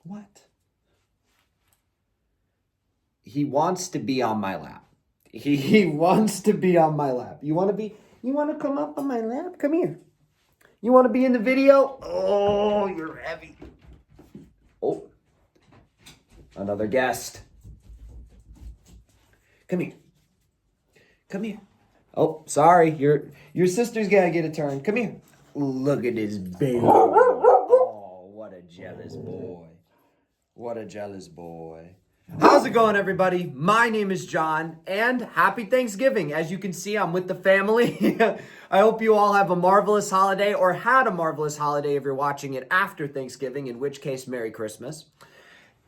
What? He wants to be on my lap. He wants to be on my lap. You want to come up on my lap? Come here. You want to be in the video? Oh, you're heavy. Oh, another guest. Come here. Come here. Oh, sorry. Your sister's got to get a turn. Come here. Look at this baby. Oh, what a jealous boy. What a jealous boy. How's it going, everybody? My name is John, and happy Thanksgiving. As you can see, I'm with the family. I hope you all have a marvelous holiday, or had a marvelous holiday if you're watching it after Thanksgiving, in which case, Merry Christmas.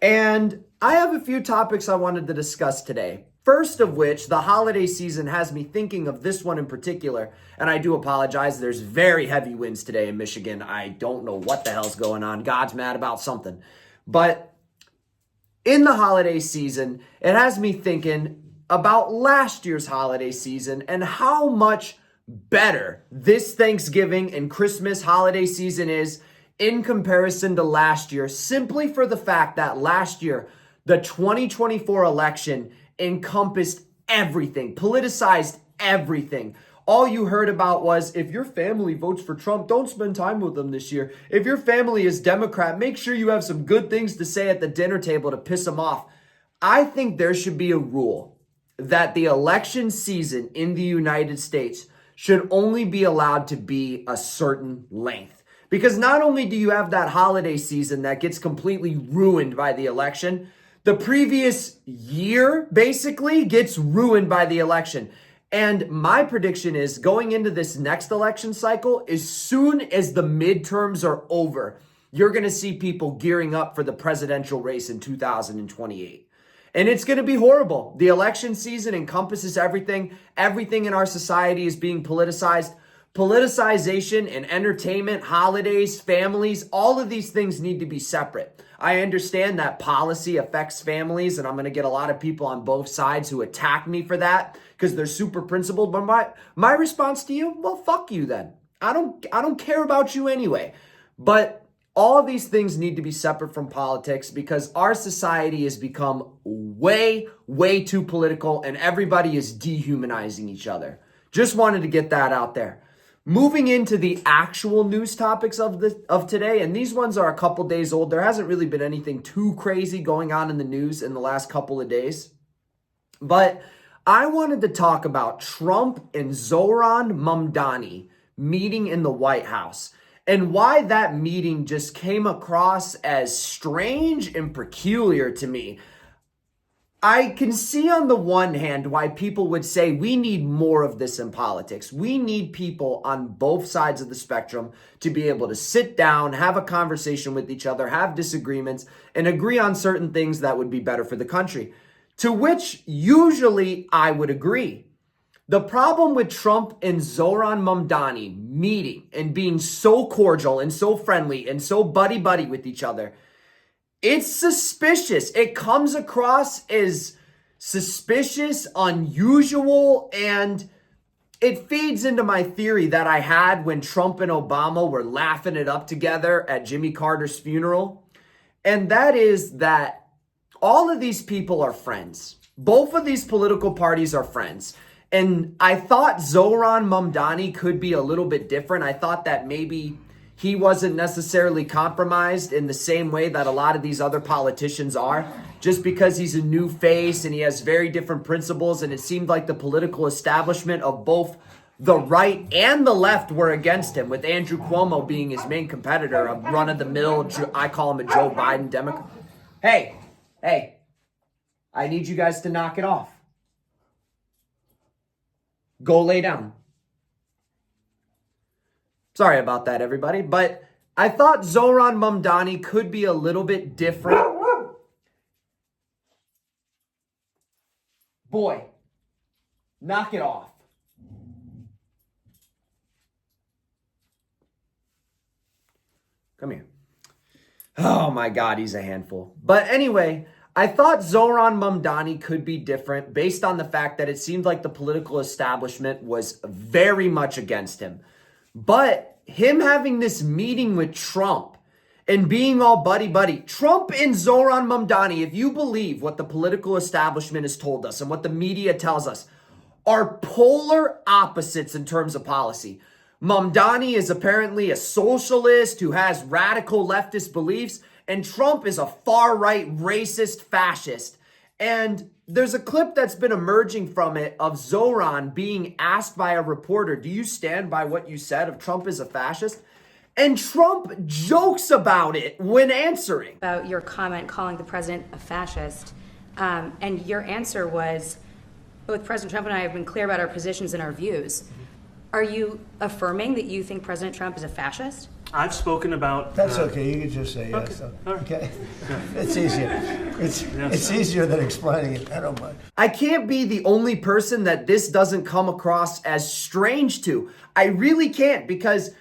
And I have a few topics I wanted to discuss today. First of which, the holiday season has me thinking of this one in particular, and I do apologize. There's very heavy winds today in Michigan. I don't know what the hell's going on. God's mad about something. But in the holiday season, it has me thinking about last year's holiday season and how much better this Thanksgiving and Christmas holiday season is in comparison to last year, simply for the fact that last year, the 2024 election encompassed everything, politicized everything. All you heard about was, if your family votes for Trump, don't spend time with them this year. If your family is Democrat, make sure you have some good things to say at the dinner table to piss them off. I think there should be a rule that the election season in the United States should only be allowed to be a certain length. Because not only do you have that holiday season that gets completely ruined by the election, the previous year basically gets ruined by the election. And my prediction is, going into this next election cycle, as soon as the midterms are over, you're going to see people gearing up for the presidential race in 2028. And it's going to be horrible. The election season encompasses everything. Everything in our society is being politicized. Politicization and entertainment, holidays, families, all of these things need to be separate. I understand that policy affects families, and I'm going to get a lot of people on both sides who attack me for that because they're super principled. But my response to you, well, fuck you then. I don't care about you anyway. But all of these things need to be separate from politics because our society has become way, way too political, and everybody is dehumanizing each other. Just wanted to get that out there. Moving into the actual news topics of today, and these ones are a couple days old. There hasn't really been anything too crazy going on in the news in the last couple of days. But I wanted to talk about Trump and Zohran Mamdani meeting in the White House and why that meeting just came across as strange and peculiar to me. I can see on the one hand why people would say we need more of this in politics. We need people on both sides of the spectrum to be able to sit down, have a conversation with each other, have disagreements, and agree on certain things that would be better for the country. To which usually I would agree. The problem with Trump and Zohran Mamdani meeting and being so cordial and so friendly and so buddy-buddy with each other, it's suspicious. It comes across as suspicious, unusual, and it feeds into my theory that I had when Trump and Obama were laughing it up together at Jimmy Carter's funeral. And that is that all of these people are friends. Both of these political parties are friends. And I thought Zohran Mamdani could be a little bit different. I thought that maybe he wasn't necessarily compromised in the same way that a lot of these other politicians are, just because he's a new face and he has very different principles. And it seemed like the political establishment of both the right and the left were against him, with Andrew Cuomo being his main competitor, a run-of-the-mill, I call him a Joe Biden Democrat. Hey, I need you guys to knock it off. Go lay down. Sorry about that, everybody, but I thought Zohran Mamdani could be a little bit different. Boy, knock it off. Come here. Oh my God, he's a handful. But anyway, I thought Zohran Mamdani could be different based on the fact that it seemed like the political establishment was very much against him. But him having this meeting with Trump and being all buddy-buddy. Trump and Zohran Mamdani, if you believe what the political establishment has told us and what the media tells us, are polar opposites in terms of policy. Mumdani is apparently a socialist who has radical leftist beliefs, and Trump is a far-right racist fascist. And there's a clip that's been emerging from it of Zohran being asked by a reporter, do you stand by what you said of Trump is a fascist? And Trump jokes about it when answering. About your comment calling the president a fascist, and your answer was, both President Trump and I have been clear about our positions and our views. Are you affirming that you think President Trump is a fascist? I've spoken about... That's okay. You can just say yes. Okay. It's easier. It's easier than explaining it. I don't mind. I can't be the only person that this doesn't come across as strange to. I really can't, because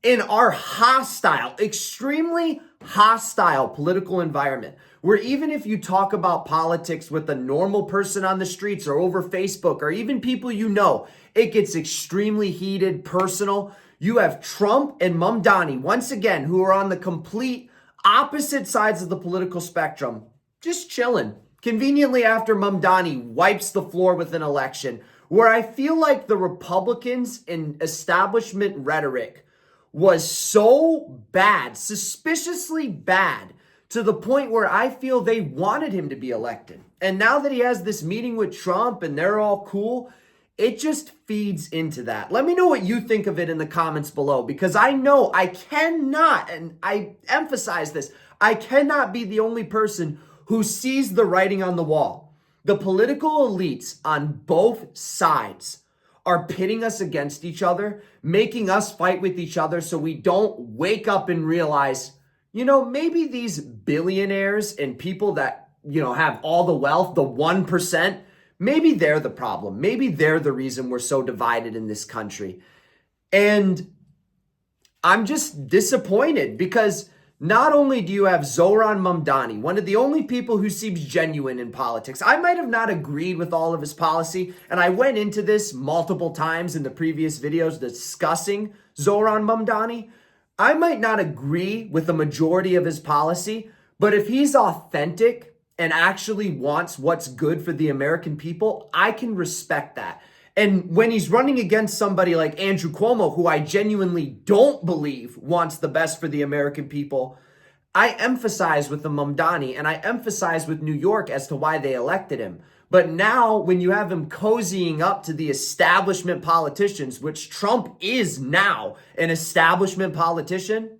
in our hostile, extremely hostile political environment, where even if you talk about politics with a normal person on the streets or over Facebook or even people you know, it gets extremely heated, personal. You have Trump and Mumdani, once again, who are on the complete opposite sides of the political spectrum, just chilling. Conveniently after Mumdani wipes the floor with an election, where I feel like the Republicans in establishment rhetoric was so bad, suspiciously bad, to the point where I feel they wanted him to be elected. And now that he has this meeting with Trump and they're all cool, it just feeds into that. Let me know what you think of it in the comments below, because I know I cannot, and I emphasize this, I cannot be the only person who sees the writing on the wall. The political elites on both sides are pitting us against each other, making us fight with each other so we don't wake up and realize, you know, maybe these billionaires and people that, you know, have all the wealth, the 1%, maybe they're the problem. Maybe they're the reason we're so divided in this country. And I'm just disappointed because not only do you have Zohran Mamdani, one of the only people who seems genuine in politics. I might have not agreed with all of his policy, and I went into this multiple times in the previous videos discussing Zohran Mamdani. I might not agree with the majority of his policy, but if he's authentic and actually wants what's good for the American people, I can respect that. And when he's running against somebody like Andrew Cuomo, who I genuinely don't believe wants the best for the American people, I emphasize with the Mumdani and I emphasize with New York as to why they elected him. But now when you have him cozying up to the establishment politicians, which Trump is now an establishment politician,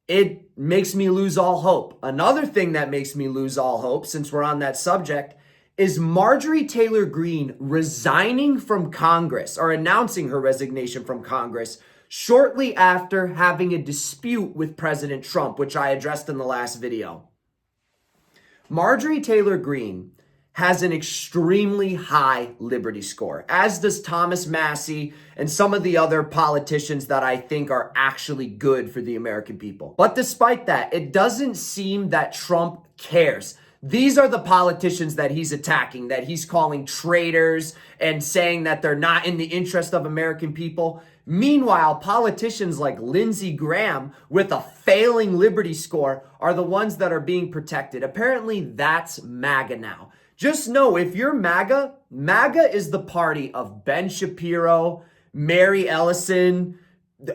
it makes me lose all hope. Another thing that makes me lose all hope, since we're on that subject, is Marjorie Taylor Greene resigning from Congress or announcing her resignation from Congress shortly after having a dispute with President Trump, which I addressed in the last video. Marjorie Taylor Greene has an extremely high Liberty score, as does Thomas Massie and some of the other politicians that I think are actually good for the American people. But despite that, it doesn't seem that Trump cares. These are the politicians that he's attacking, that he's calling traitors and saying that they're not in the interest of American people. Meanwhile, politicians like Lindsey Graham with a failing Liberty score are the ones that are being protected. Apparently, that's MAGA now. Just know, if you're MAGA, MAGA is the party of Ben Shapiro, Mary Ellison,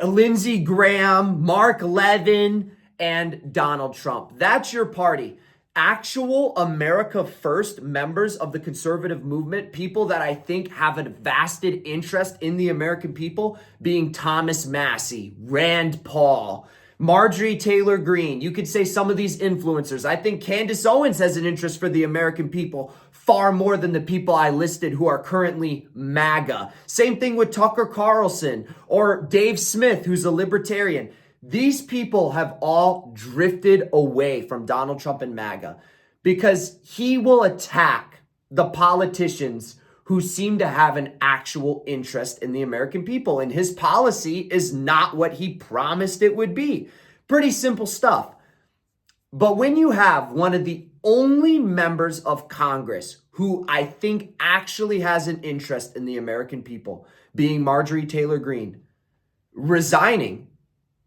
Lindsey Graham, Mark Levin, and Donald Trump. That's your party. Actual America First members of the conservative movement, people that I think have a vested interest in the American people, being Thomas Massie, Rand Paul, Marjorie Taylor Greene. You could say some of these influencers. I think Candace Owens has an interest for the American people far more than the people I listed who are currently MAGA. Same thing with Tucker Carlson or Dave Smith, who's a libertarian. These people have all drifted away from Donald Trump and MAGA because he will attack the politicians who seem to have an actual interest in the American people. And his policy is not what he promised it would be. Pretty simple stuff. But when you have one of the only members of Congress who I think actually has an interest in the American people, being Marjorie Taylor Greene, resigning,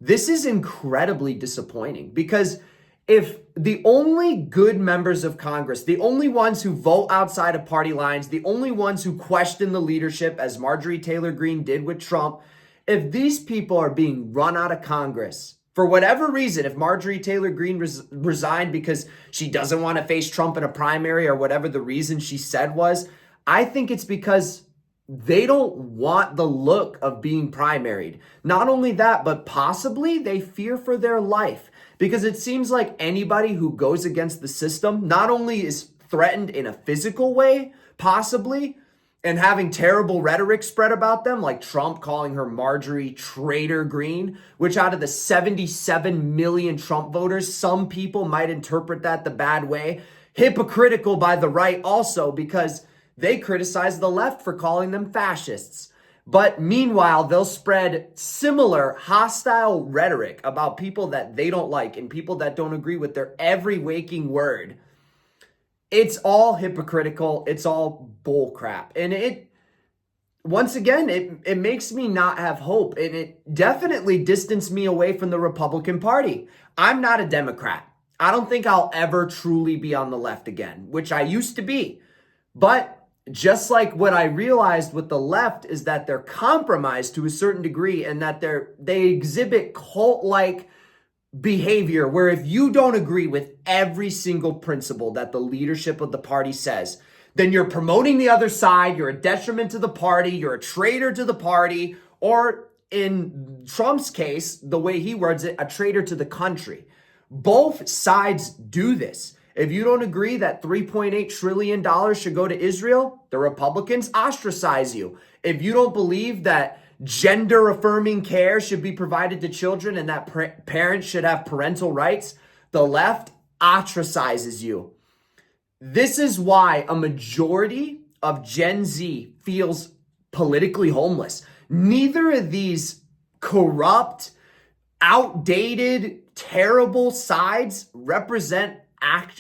This is incredibly disappointing because if the only good members of Congress, the only ones who vote outside of party lines, the only ones who question the leadership, as Marjorie Taylor Greene did with Trump, if these people are being run out of Congress for whatever reason, if Marjorie Taylor Greene resigned because she doesn't want to face Trump in a primary or whatever the reason she said was, I think it's because they don't want the look of being primaried. Not only that, but possibly they fear for their life because it seems like anybody who goes against the system not only is threatened in a physical way, possibly, and having terrible rhetoric spread about them, like Trump calling her Marjorie Taylor Greene, which out of the 77 million Trump voters, some people might interpret that the bad way. Hypocritical by the right also because they criticize the left for calling them fascists. But meanwhile, they'll spread similar hostile rhetoric about people that they don't like and people that don't agree with their every waking word. It's all hypocritical. It's all bull crap. And once again, it makes me not have hope. And it definitely distanced me away from the Republican Party. I'm not a Democrat. I don't think I'll ever truly be on the left again, which I used to be. But just like what I realized with the left is that they're compromised to a certain degree and that they exhibit cult-like behavior where if you don't agree with every single principle that the leadership of the party says, then you're promoting the other side, you're a detriment to the party, you're a traitor to the party, or in Trump's case, the way he words it, a traitor to the country. Both sides do this. If you don't agree that $3.8 trillion should go to Israel, the Republicans ostracize you. If you don't believe that gender-affirming care should be provided to children and that parents should have parental rights, the left ostracizes you. This is why a majority of Gen Z feels politically homeless. Neither of these corrupt, outdated, terrible sides represent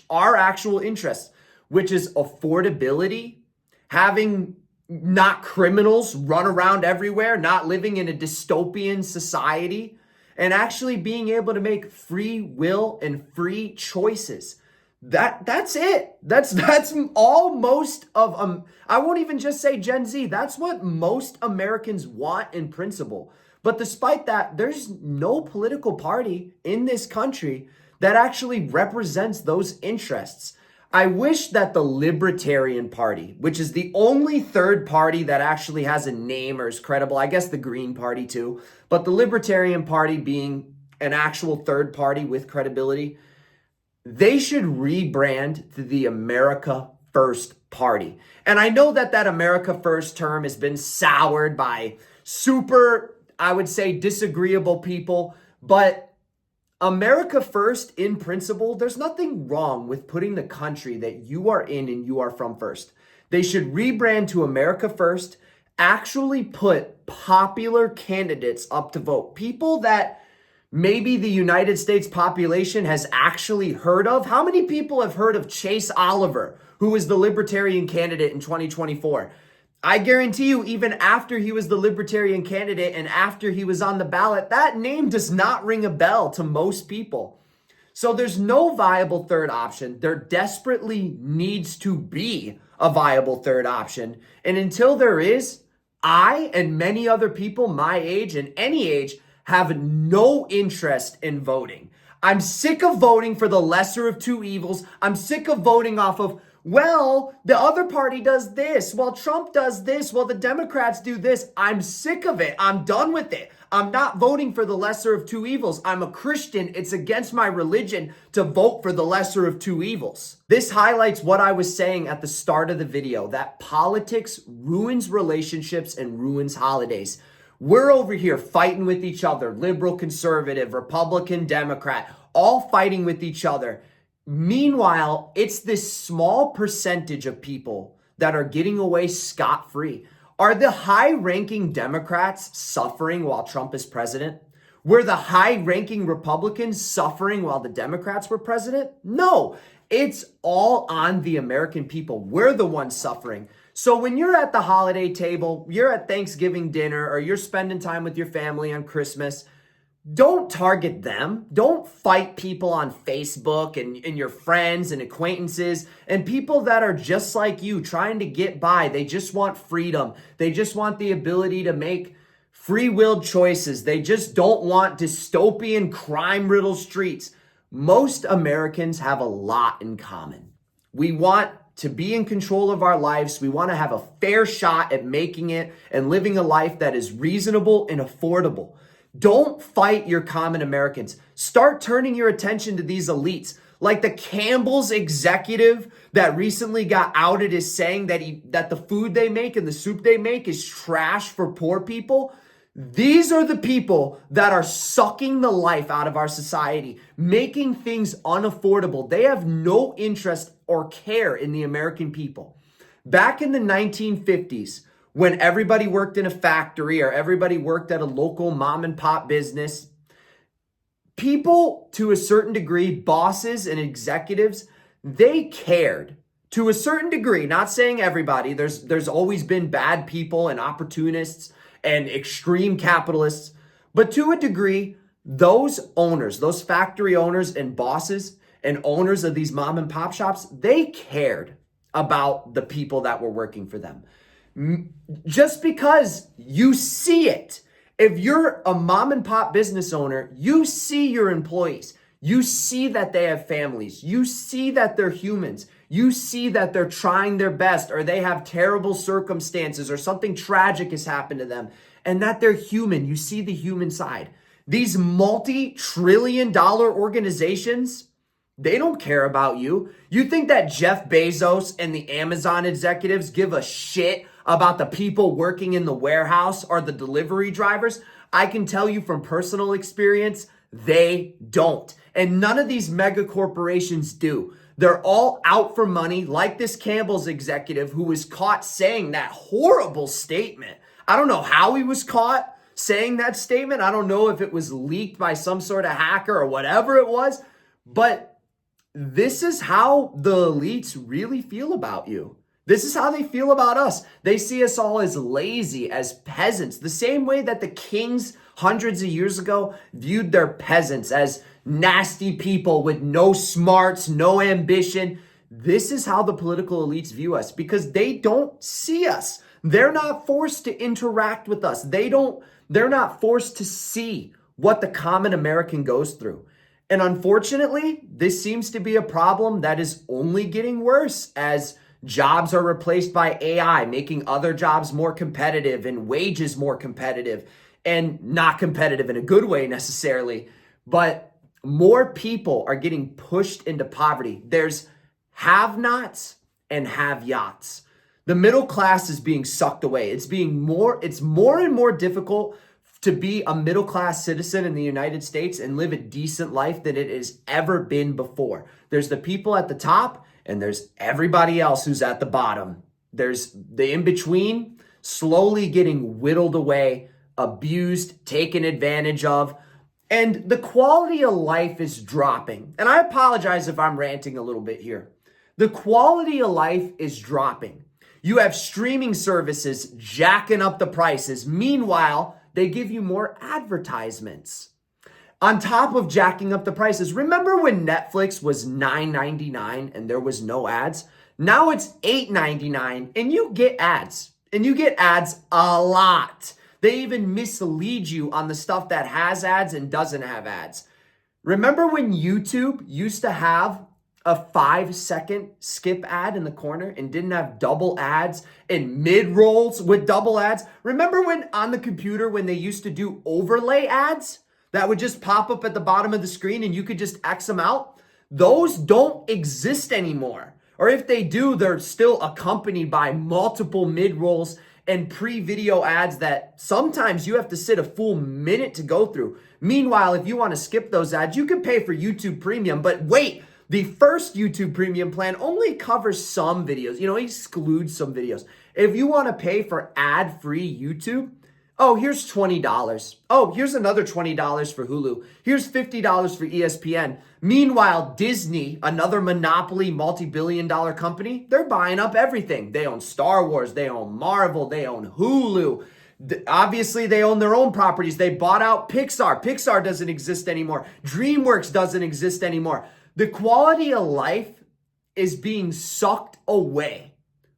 our actual interests, which is affordability, having not criminals run around everywhere, not living in a dystopian society, and actually being able to make free will and free choices. That's it. That's all most of I won't even just say Gen Z. That's what most Americans want in principle. But despite that, there's no political party in this country that actually represents those interests. I wish that the Libertarian Party, which is the only third party that actually has a name or is credible, I guess the Green Party too, but the Libertarian Party being an actual third party with credibility, they should rebrand to the America First Party. And I know that America First term has been soured by super, I would say, disagreeable people, but America First, in principle, there's nothing wrong with putting the country that you are in and you are from first. They should rebrand to America First, actually put popular candidates up to vote. People that maybe the United States population has actually heard of. How many people have heard of Chase Oliver, who was the Libertarian candidate in 2024? I guarantee you, even after he was the Libertarian candidate and after he was on the ballot, that name does not ring a bell to most people. So there's no viable third option. There desperately needs to be a viable third option. And until there is, I and many other people my age and any age have no interest in voting. I'm sick of voting for the lesser of two evils. I'm sick of voting off of, well, the other party does this. Well, Trump does this. Well, the Democrats do this. I'm sick of it. I'm done with it. I'm not voting for the lesser of two evils. I'm a Christian. It's against my religion to vote for the lesser of two evils. This highlights what I was saying at the start of the video, that politics ruins relationships and ruins holidays. We're over here fighting with each other, liberal, conservative, Republican, Democrat, all fighting with each other. Meanwhile, it's this small percentage of people that are getting away scot-free. Are the high-ranking Democrats suffering while Trump is president? Were the high-ranking Republicans suffering while the Democrats were president? No, it's all on the American people. We're the ones suffering. So when you're at the holiday table, you're at Thanksgiving dinner, or you're spending time with your family on Christmas, don't target them. Don't fight people on Facebook and your friends and acquaintances and people that are just like you trying to get by. They just want freedom. They just want the ability to make free-willed choices. They just don't want dystopian crime-riddled streets. Most Americans have a lot in common. We want to be in control of our lives. We want to have a fair shot at making it and living a life that is reasonable and affordable. Don't fight your common Americans. Start turning your attention to these elites, like the Campbell's executive that recently got outed as saying that the food they make and the soup they make is trash for poor people. These are the people that are sucking the life out of our society, making things unaffordable. They have no interest or care in the American people. Back in the 1950s, when everybody worked in a factory or everybody worked at a local mom and pop business, people, to a certain degree, bosses and executives, they cared. To a certain degree, not saying everybody, there's always been bad people and opportunists and extreme capitalists, but to a degree, those owners, those factory owners and bosses and owners of these mom and pop shops, they cared about the people that were working for them. Just because you see it, if you're a mom and pop business owner, you see your employees. You see that they have families. You see that they're humans. You see that they're trying their best or they have terrible circumstances or something tragic has happened to them and that they're human. You see the human side. These multi-trillion-dollar organizations, they don't care about you. You think that Jeff Bezos and the Amazon executives give a shit about the people working in the warehouse or the delivery drivers? I can tell you from personal experience, they don't. And none of these mega corporations do. They're all out for money, like this Campbell's executive who was caught saying that horrible statement. I don't know how he was caught saying that statement. I don't know if it was leaked by some sort of hacker or whatever it was, but this is how the elites really feel about you. This is how they feel about us. They see us all as lazy, as peasants, the same way that the kings hundreds of years ago viewed their peasants as nasty people with no smarts, no ambition. This is how the political elites view us because they don't see us. They're not forced to interact with us. They're not forced to see what the common American goes through. And unfortunately, this seems to be a problem that is only getting worse as jobs are replaced by AI, making other jobs more competitive and wages more competitive, and not competitive in a good way necessarily, but more people are getting pushed into poverty. There's have-nots and have-yachts. The middle class is being sucked away. It's more and more difficult to be a middle-class citizen in the United States and live a decent life than it has ever been before. There's the people at the top, and there's everybody else who's at the bottom. There's the in-between slowly getting whittled away, abused, taken advantage of, and the quality of life is dropping. And I apologize if I'm ranting a little bit here. The quality of life is dropping. You have streaming services jacking up the prices. Meanwhile, they give you more advertisements. On top of jacking up the prices, remember when Netflix was $9.99 and there was no ads? Now it's $8.99 and you get ads. And you get ads a lot. They even mislead you on the stuff that has ads and doesn't have ads. Remember when YouTube used to have a 5-second skip ad in the corner and didn't have double ads and mid-rolls with double ads? Remember when on the computer when they used to do overlay ads that would just pop up at the bottom of the screen and you could just X them out? Those don't exist anymore. Or if they do, they're still accompanied by multiple mid-rolls and pre-video ads that sometimes you have to sit a full minute to go through. Meanwhile, if you want to skip those ads, you can pay for YouTube Premium, but wait, the first YouTube Premium plan only covers some videos, excludes some videos. If you want to pay for ad-free YouTube, oh, here's $20. Oh, here's another $20 for Hulu. Here's $50 for ESPN. Meanwhile, Disney, another monopoly multi-billion-dollar company, they're buying up everything. They own Star Wars, they own Marvel, they own Hulu. Obviously, they own their own properties. They bought out Pixar. Pixar doesn't exist anymore. DreamWorks doesn't exist anymore. The quality of life is being sucked away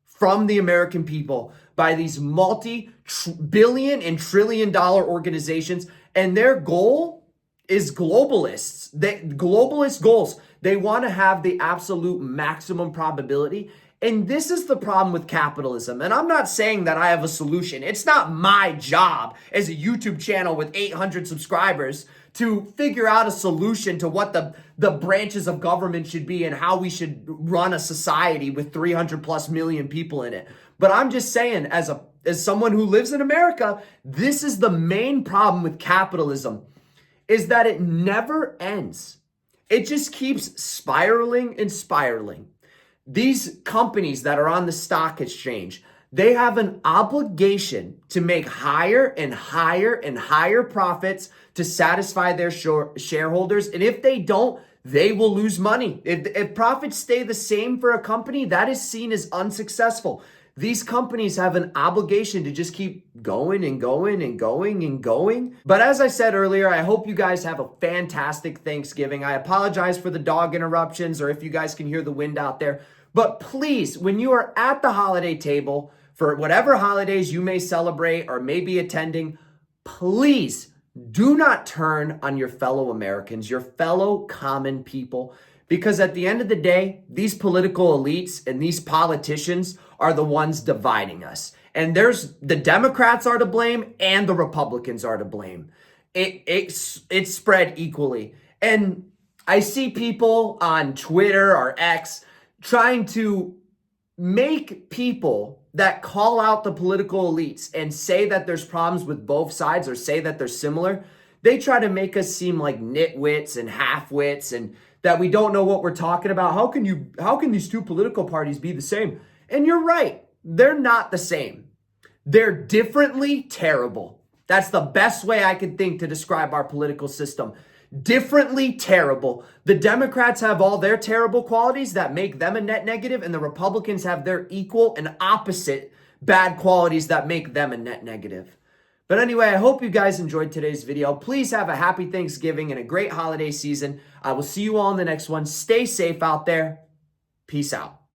from the American people by these multi-billion and trillion-dollar organizations, and their goal is globalists. Globalist goals. They want to have the absolute maximum probability. And this is the problem with capitalism. And I'm not saying that I have a solution. It's not my job as a YouTube channel with 800 subscribers to figure out a solution to what the branches of government should be and how we should run a society with 300 plus million people in it. But I'm just saying, as someone who lives in America, this is the main problem with capitalism, is that it never ends. It just keeps spiraling and spiraling. These companies that are on the stock exchange, they have an obligation to make higher and higher and higher profits to satisfy their shareholders. And if they don't, they will lose money. If profits stay the same for a company, that is seen as unsuccessful. These companies have an obligation to just keep going and going and going and going. But as I said earlier, I hope you guys have a fantastic Thanksgiving. I apologize for the dog interruptions or if you guys can hear the wind out there. But please, when you are at the holiday table, for whatever holidays you may celebrate or may be attending, please do not turn on your fellow Americans, your fellow common people. Because at the end of the day, these political elites and these politicians are the ones dividing us. And the Democrats are to blame and the Republicans are to blame. It's spread equally. And I see people on Twitter or X trying to make people that call out the political elites and say that there's problems with both sides or say that they're similar. They try to make us seem like nitwits and half-wits and that we don't know what we're talking about. How can these two political parties be the same? And you're right. They're not the same. They're differently terrible. That's the best way I can think to describe our political system. Differently terrible. The Democrats have all their terrible qualities that make them a net negative, and the Republicans have their equal and opposite bad qualities that make them a net negative. But anyway, I hope you guys enjoyed today's video. Please have a happy Thanksgiving and a great holiday season. I will see you all in the next one. Stay safe out there. Peace out.